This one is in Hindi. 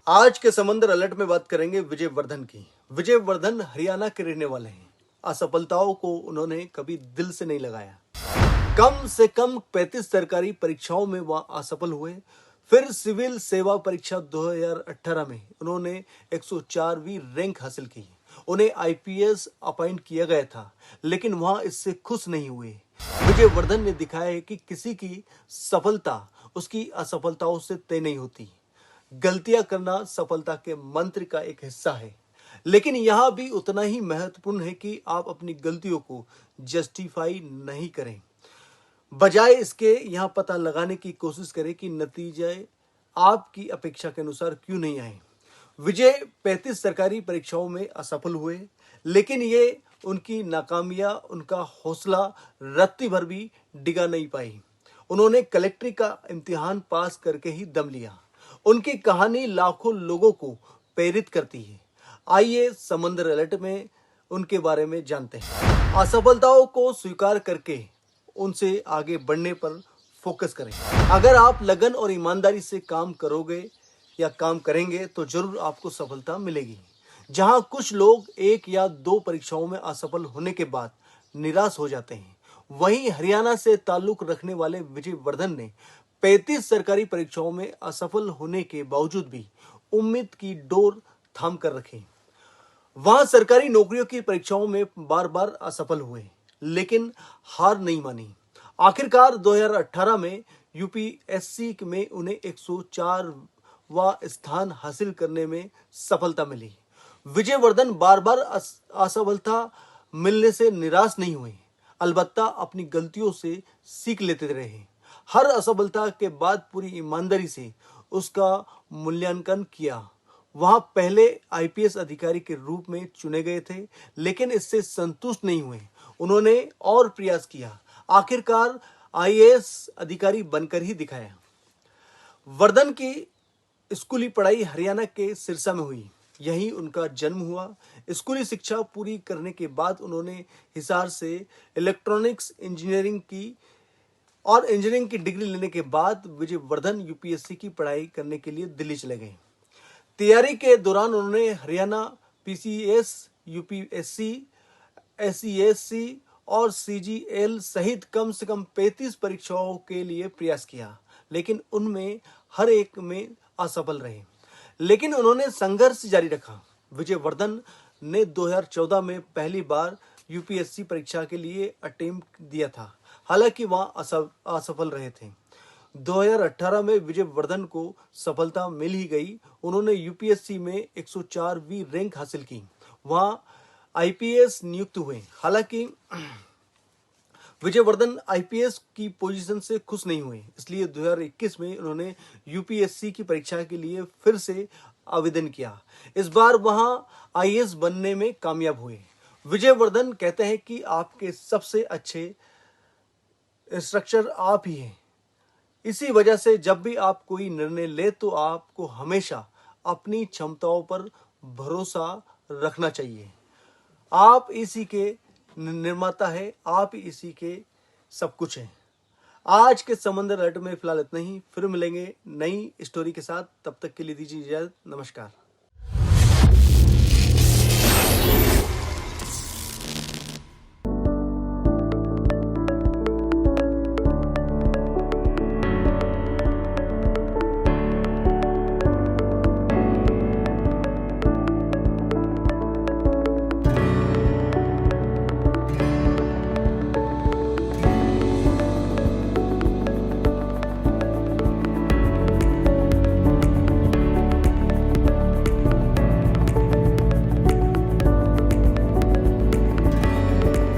आज के समंदर अलर्ट में बात करेंगे विजय वर्धन की। विजय वर्धन हरियाणा के रहने वाले हैं। असफलताओं को उन्होंने कभी दिल से नहीं लगाया। कम से कम 35 सरकारी परीक्षाओं में वह असफल हुए। फिर सिविल सेवा परीक्षा 2018 में उन्होंने 104वीं रैंक हासिल की। उन्हें आईपीएस अपॉइंट किया गया था, लेकिन वहां इससे खुश नहीं हुए। विजय वर्धन ने दिखाया है कि किसी की सफलता उसकी असफलताओं से तय नहीं होती। गलतियां करना सफलता के मंत्र का एक हिस्सा है, लेकिन यह भी उतना ही महत्वपूर्ण है कि आप अपनी गलतियों को जस्टिफाई नहीं करें। बजाय इसके यहां पता लगाने की कोशिश करें कि नतीजे आपकी अपेक्षा के अनुसार क्यों नहीं आए। विजय 35 सरकारी परीक्षाओं में असफल हुए, लेकिन ये उनकी नाकामियां उनका हौसला रत्ती भर भी डिगा नहीं पाई। उन्होंने कलेक्ट्री का इम्तिहान पास करके ही दम लिया। उनकी कहानी लाखों लोगों को प्रेरित करती है। आइए समंदर अलर्ट में उनके बारे में जानते हैं। असफलताओं को स्वीकार करके उनसे आगे बढ़ने पर फोकस करें। अगर आप लगन और ईमानदारी से काम करोगे या काम करेंगे तो जरूर आपको सफलता मिलेगी। जहां कुछ लोग एक या दो परीक्षाओं में असफल होने के बाद निराश हो जाते हैं, वहीं हरियाणा से ताल्लुक रखने वाले विजय वर्धन ने 35 सरकारी परीक्षाओं में असफल होने के बावजूद भी उम्मीद की डोर थाम कर रखी। वहां सरकारी नौकरियों की परीक्षाओं में बार बार असफल हुए, लेकिन हार नहीं मानी। आखिरकार 2018 में यूपीएससी में उन्हें 104वां स्थान हासिल करने में सफलता मिली। विजय वर्धन बार बार असफलता मिलने से निराश नहीं हुए, अलबत्ता अपनी गलतियों से सीख लेते रहे। हर असफलता के बाद पूरी ईमानदारी से उसका मूल्यांकन किया। वहां पहले आईपीएस अधिकारी के रूप में चुने गए थे, लेकिन इससे संतुष्ट नहीं हुए। उन्होंने और प्रयास किया। आखिरकार आईएएस अधिकारी बनकर ही दिखाया। वर्धन की स्कूली पढ़ाई हरियाणा के सिरसा में हुई। यहीं उनका जन्म हुआ। स्कूली शिक्षा पूरी करने के बाद उन्होंने हिसार से इलेक्ट्रॉनिक्स इंजीनियरिंग की डिग्री लेने के बाद विजय वर्धन यूपीएससी की पढ़ाई करने के लिए दिल्ली चले गए। तैयारी के दौरान उन्होंने हरियाणा पीसीएस, यूपीएससी, एसईएससी और सीजीएल सहित कम से कम 35 परीक्षाओं के लिए प्रयास किया, लेकिन उनमें हर एक में असफल रहे। लेकिन उन्होंने संघर्ष जारी रखा। विजय वर्धन ने 2014 में पहली बार यूपीएससी परीक्षा के लिए अटेम्प्ट दिया था, हालांकि वह असफल रहे थे। 2018 में विजय वर्धन को सफलता मिल ही गई। उन्होंने यूपीएससी में 104वीं रैंक हासिल की। वहां आईपीएस नियुक्त हुए। हालांकि विजय वर्धन आईपीएस की पोजीशन से खुश नहीं हुए, इसलिए 2021 में उन्होंने यूपीएससी की परीक्षा के लिए फिर से आवेदन किया। इस बार वहां आईएएस बनने में कामयाब हुए। विजय वर्धन कहते हैं कि आपके सबसे अच्छे इंस्ट्रक्टर आप ही हैं। इसी वजह से जब भी आप कोई निर्णय ले तो आपको हमेशा अपनी क्षमताओं पर भरोसा रखना चाहिए। आप इसी के निर्माता है, आप इसी के सब कुछ हैं। आज के समंदर अलर्ट में फिलहाल इतना ही। फिर मिलेंगे नई स्टोरी के साथ। तब तक के लिए दीजिए इजाजत। नमस्कार।